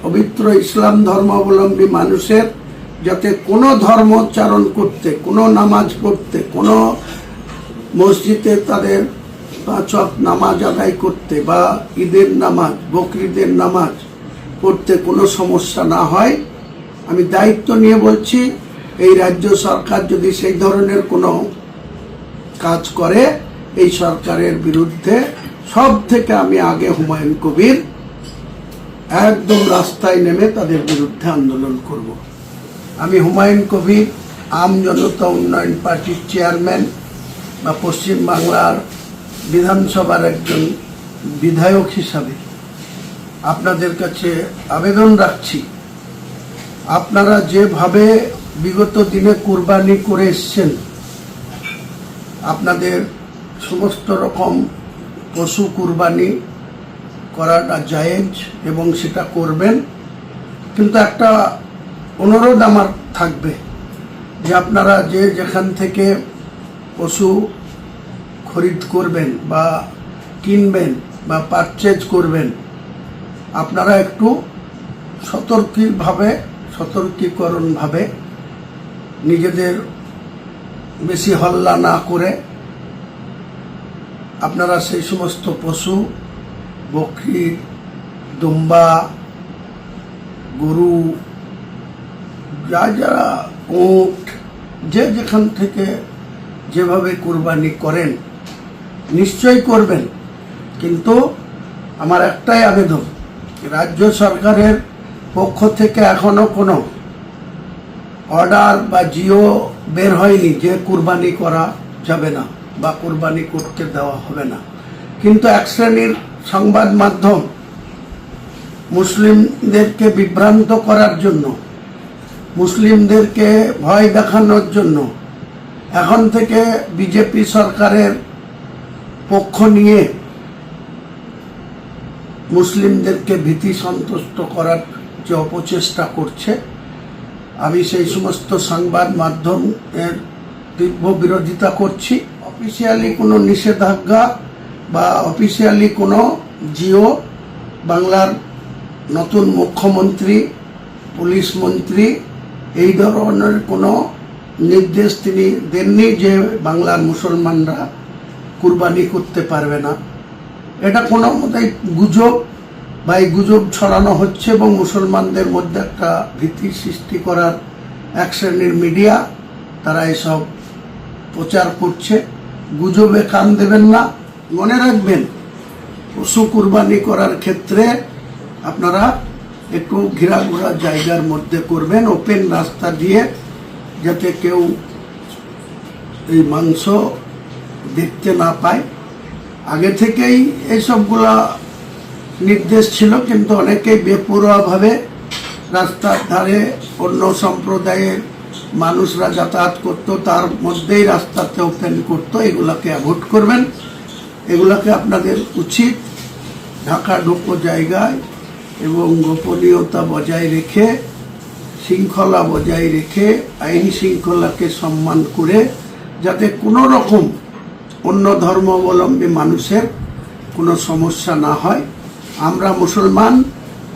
পবিত্র ইসলাম ধর্মাবলম্বী মানুষের যাতে কোনো ধর্মোচ্চারণ করতে, কোনো নামাজ পড়তে, কোনো মসজিদে তাদের 5 ওয়াক্ত নামাজ আদায় করতে বা ঈদের নামাজ, বকরিদের নামাজ পড়তে কোনো সমস্যা না হয়, আমি দায়িত্ব নিয়ে বলছি, এই রাজ্য সরকার যদি সেই ধরনের কোনো কাজ করে, এই সরকারের বিরুদ্ধে সব থেকে আমি আগে হুমায়ুন কবির একদম রাস্তায় নেমে তাদের বিরুদ্ধে আন্দোলন করব। আমি হুমায়ুন কবির আম জনতা উন্নয়ন পার্টির চেয়ারম্যান বা পশ্চিম বাংলার বিধানসভার একজন বিধায়ক হিসাবে আপনাদের কাছে আবেদন রাখছি, আপনারা যেভাবে বিগত দিনে কুরবানি করে এসছেন, আপনাদের সমস্ত রকম পশু কুরবানি করাটা জায়েজ এবং সেটা করবেন, কিন্তু একটা অনুরোধ আমার থাকবে যে আপনারা যে যেখান থেকে পশু খরিদ করবেন বা কিনবেন বা পারচেজ করবেন, আপনারা একটু সতর্কীকরণভাবে নিজেদের বেশি হল্লা না করে আপনারা সেই সমস্ত পশু, বকরি, দুম্বা, গরু, যারা উট, যে যেখান থেকে যেভাবে কুরবানি করেন নিশ্চয়ই করবেন, কিন্তু আমার একটাই আবেদন, রাজ্য সরকারের পক্ষ থেকে এখনো কোনো অর্ডার বা জিও বের হয়নি যে কুরবানি করা যাবে না বা কুরবানি করতে দেওয়া হবে না। কিন্তু এক শ্রেণীর সংবাদ মাধ্যম মুসলিমদেরকে বিভ্রান্ত করার জন্য, মুসলিমদেরকে ভয় দেখানোর জন্য এখন থেকে বিজেপি সরকারের পক্ষ নিয়ে মুসলিমদেরকে ভীতি সন্তুষ্ট করার যে অপচেষ্টা করছে, আমি সেই সমস্ত সংবাদ মাধ্যমের তীব্র বিরোধিতা করছি। অফিসিয়ালি কোনো নিষেধাজ্ঞা বা অফিসিয়ালি কোনো জিও বাংলার নতুন মুখ্যমন্ত্রী, পুলিশ মন্ত্রী এই ধরনের কোনো নির্দেশ তিনি দেননি যে বাংলার মুসলমানরা কুরবানি করতে পারবে না। এটা কোনো মতেই গুজব বা এই গুজব ছড়ানো হচ্ছে এবং মুসলমানদের মধ্যে একটা ভীতি সৃষ্টি করার এক শ্রেণীর মিডিয়া তারা এসব প্রচার করছে। গুজবে কান দেবেন না। মনে রাখবেন, পশু কুরবানি করার ক্ষেত্রে আপনারা একটু ঘেরাঘোরা জায়গার মধ্যে করবেন, ওপেন রাস্তা দিয়ে, যাতে কেউ এই মাংস দেখতে না পায়। আগে থেকেই এইসবগুলা নির্দেশ ছিল, কিন্তু অনেকেই বেপরোয়াভাবে রাস্তার ধারে অন্য সম্প্রদায়ের মানুষরা যাতায়াত করতো, তার মধ্যেই রাস্তাতে ওপেন করতো। এগুলাকে অ্যাভয়েড করবেন। এগুলাকে আপনাদের উচিত ঢাকাঢোকো জায়গায় এবং গোপনীয়তা বজায় রেখে, শৃঙ্খলা বজায় রেখে, আইন শৃঙ্খলাকে সম্মান করে, যাতে কোনো রকম অন্য ধর্মাবলম্বী মানুষের কোনো সমস্যা না হয়। আমরা মুসলমান,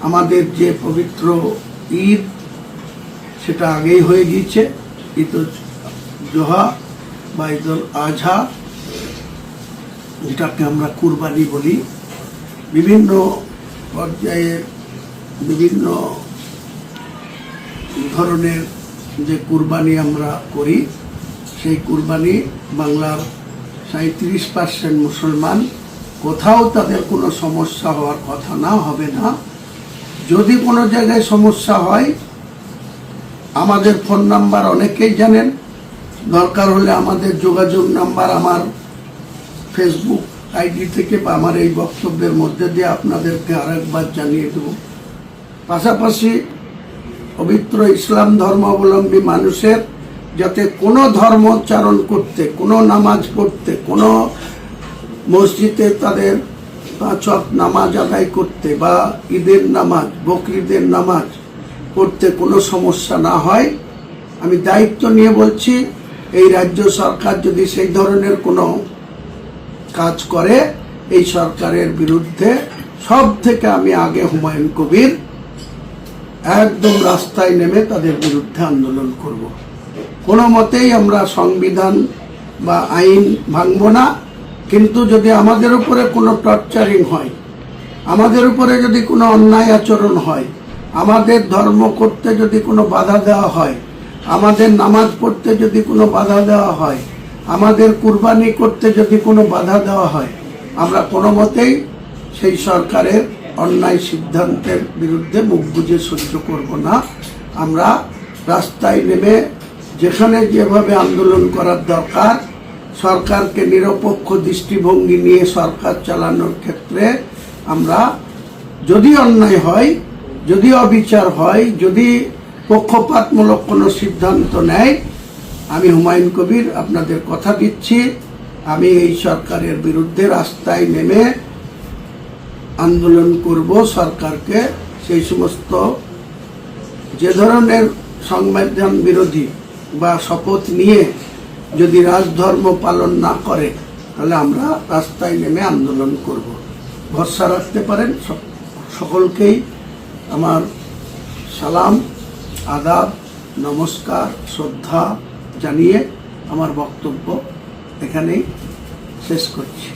আমাদের যে পবিত্র ঈদ সেটা আগেই হয়ে গিয়েছে, ঈদ জোহা বা ঈদুল আজহা, যেটাকে আমরা কুরবানি বলি। বিভিন্ন পর্যায়ে বিভিন্ন ধরনের যে কুরবানি আমরা করি, সেই কুরবানি বাংলার 37% মুসলমান, কোথাও তাদের কোনো সমস্যা হওয়ার কথা না, হবে না। যদি কোনো জায়গায় সমস্যা হয়, আমাদের ফোন নাম্বার অনেকেই জানেন, দরকার হলে আমাদের যোগাযোগ নাম্বার আমার ফেসবুক আইডি থেকে বা আমার এই বক্তব্যের মধ্যে দিয়ে আপনাদেরকে আরেকবার জানিয়ে দেব। পাশাপাশি পবিত্র ইসলাম ধর্মাবলম্বী মানুষের যাতে কোনো ধর্মোচ্চারণ করতে, কোনো নামাজ পড়তে, কোনো মসজিদে তাদের 5 ওয়াক্ত নামাজ আদায় করতে বা ঈদের নামাজ, বকরিদের নামাজ পড়তে কোনো সমস্যা না হয়, আমি দায়িত্ব নিয়ে বলছি, এই রাজ্য সরকার যদি সেই ধরনের কোনো কাজ করে, এই সরকারের বিরুদ্ধে সব থেকে আমি আগে হুমায়ুন কবির একদম রাস্তায় নেমে তাদের বিরুদ্ধে আন্দোলন করব। কোনো মতেই আমরা সংবিধান বা আইন ভাঙব না, কিন্তু যদি আমাদের উপরে কোনো টর্চারিং হয়, আমাদের উপরে যদি কোনো অন্যায় আচরণ হয়, আমাদের ধর্ম করতে যদি কোনো বাধা দেওয়া হয়, আমাদের নামাজ পড়তে যদি কোনো বাধা দেওয়া হয়, আমাদের কুরবানি করতে যদি কোনো বাধা দেওয়া হয়, আমরা কোনো মতেই সেই সরকারের অন্যায় সিদ্ধান্তের বিরুদ্ধে মুখ বুজে সহ্য করব না। আমরা রাস্তায় নেমে যেখানে যেভাবে আন্দোলন করার দরকার, সরকারকে নিরপেক্ষ দৃষ্টিভঙ্গি নিয়ে সরকার চালানোর ক্ষেত্রে আমরা, যদি অন্যায় হয়, যদি অবিচার হয়, যদি পক্ষপাতমূলক কোনো সিদ্ধান্ত নেয়, আমি হুমায়ুন কবির আপনাদের কথা দিচ্ছি, আমি এই সরকারের বিরুদ্ধে রাস্তায় নেমে আন্দোলন করব। সরকারকে সেই সমস্ত যে ধরনের সংবিধান বিরোধী বা শপথ নিয়ে যদি রাজধর্ম পালন না করে, তাহলে আমরা রাস্তায় নেমে আন্দোলন করব। ভরসা রাখতে পারেন। সকলকেই আমার সালাম, আদাব, নমস্কার, শ্রদ্ধা জানিয়ে আমার বক্তব্য এখানেই শেষ করছি।